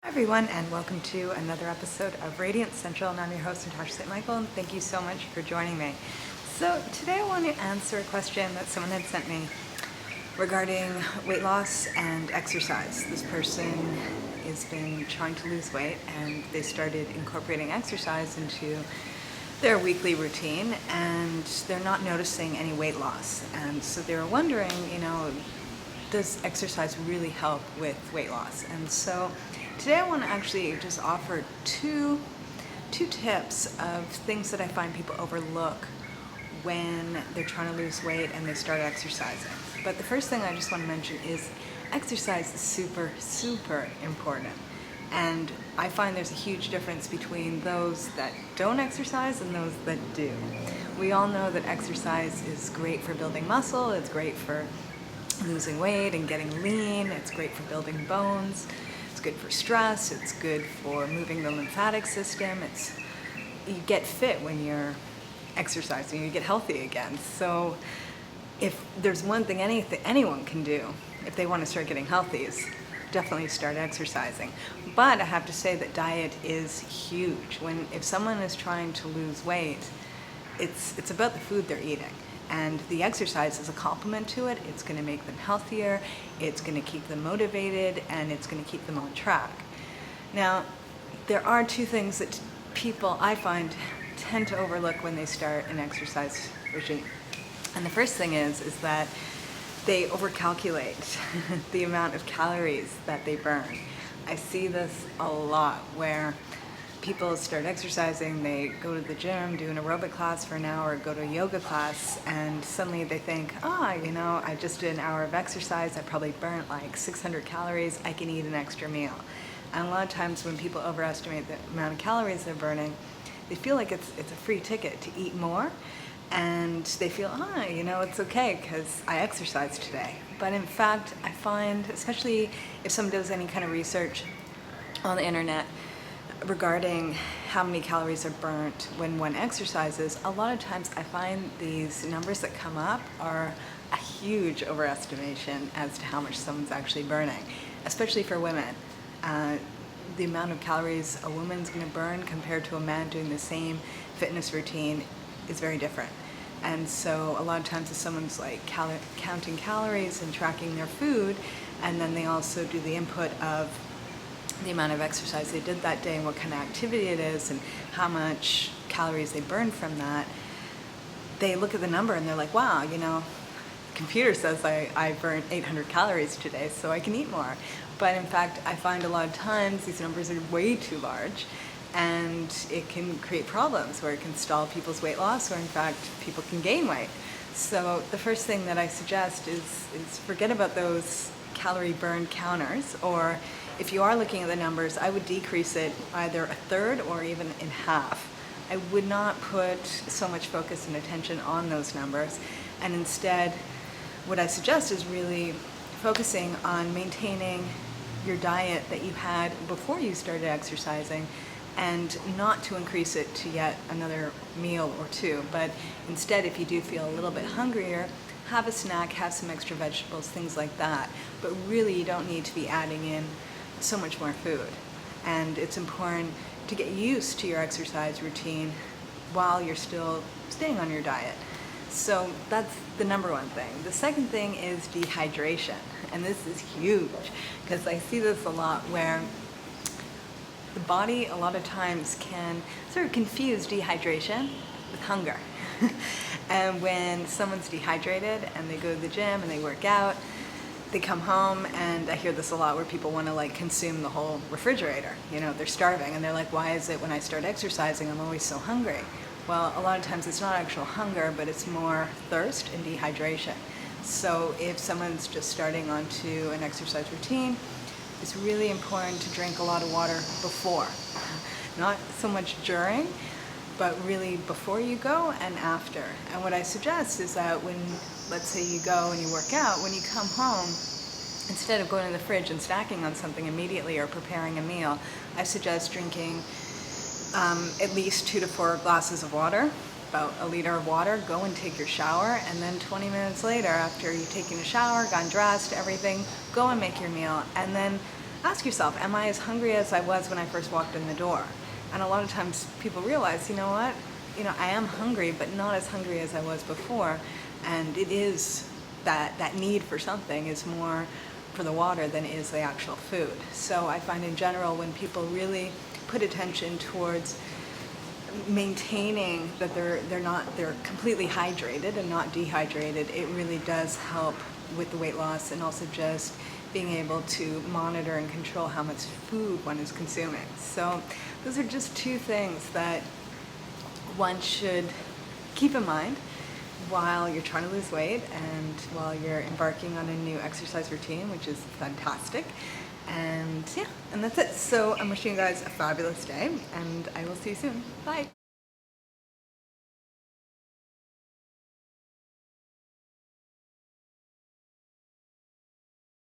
Everyone, and welcome to another episode of Radiant Central, and I'm your host, Natasha St. Michael, and thank you so much for joining me. So today I want to answer a question that someone had sent me regarding weight loss and exercise. This person has been trying to lose weight, and they started incorporating exercise into their weekly routine, and they're not noticing any weight loss. And so they were wondering, does exercise really help with weight loss? And so today I want to actually just offer two tips of things that I find people overlook when they're trying to lose weight and they start exercising. But the first thing I just want to mention is exercise is super, super important. And I find there's a huge difference between those that don't exercise and those that do. We all know that exercise is great for building muscle, it's great for losing weight and getting lean, it's great for building bones, it's good for stress, it's good for moving the lymphatic system. You get fit when you're exercising, you get healthy again. So if there's one thing anyone can do if they want to start getting healthy is definitely start exercising. But I have to say that diet is huge. If someone is trying to lose weight, it's about the food they're eating. And the exercise is a complement to it. It's going to make them healthier, it's going to keep them motivated, and it's going to keep them on track. Now, there are two things that people, I find, tend to overlook when they start an exercise regime. And the first thing is that they overcalculate the amount of calories that they burn. I see this a lot where people start exercising, they go to the gym, do an aerobic class for an hour, go to a yoga class, and suddenly they think, I just did an hour of exercise, I probably burnt like 600 calories, I can eat an extra meal. And a lot of times when people overestimate the amount of calories they're burning, they feel like it's a free ticket to eat more, and they feel, it's okay because I exercised today. But in fact, I find, especially if someone does any kind of research on the internet, regarding how many calories are burnt when one exercises, a lot of times I find these numbers that come up are a huge overestimation as to how much someone's actually burning, especially for women. The amount of calories a woman's going to burn compared to a man doing the same fitness routine is very different. And so a lot of times if someone's like counting calories and tracking their food, and then they also do the input of the amount of exercise they did that day and what kind of activity it is and how much calories they burned from that, they look at the number and they're like, wow, the computer says I burned 800 calories today, so I can eat more. But in fact, I find a lot of times these numbers are way too large, and it can create problems where it can stall people's weight loss, or in fact, people can gain weight. So the first thing that I suggest is forget about those calorie burn counters, or if you are looking at the numbers, I would decrease it either a third or even in half. I would not put so much focus and attention on those numbers, and instead what I suggest is really focusing on maintaining your diet that you had before you started exercising, and not to increase it to yet another meal or two, but instead, if you do feel a little bit hungrier, have a snack, have some extra vegetables, things like that. But really, you don't need to be adding in so much more food. And it's important to get used to your exercise routine while you're still staying on your diet. So that's the number one thing. The second thing is dehydration. And this is huge because I see this a lot where the body a lot of times can sort of confuse dehydration with hunger. And when someone's dehydrated and they go to the gym and they work out, they come home, and I hear this a lot where people want to consume the whole refrigerator. They're starving and they're like, why is it when I start exercising I'm always so hungry? Well, a lot of times it's not actual hunger, but it's more thirst and dehydration. So if someone's just starting onto an exercise routine, it's really important to drink a lot of water before. Not so much during, but really before you go and after. And what I suggest is that when, let's say you go and you work out, when you come home, instead of going to the fridge and snacking on something immediately or preparing a meal, I suggest drinking at least 2 to 4 glasses of water, about a liter of water, go and take your shower, and then 20 minutes later, after you've taken a shower, gotten dressed, everything, go and make your meal, and then ask yourself, am I as hungry as I was when I first walked in the door? And a lot of times people realize, you know what, I am hungry, but not as hungry as I was before. And it is that need for something is more for the water than it is the actual food. So I find in general, when people really put attention towards maintaining that they're completely hydrated and not dehydrated, it really does help with the weight loss, and also just being able to monitor and control how much food one is consuming. So those are just two things that one should keep in mind while you're trying to lose weight and while you're embarking on a new exercise routine, which is fantastic. And yeah, and that's it. So I'm wishing you guys a fabulous day, and I will see you soon. Bye.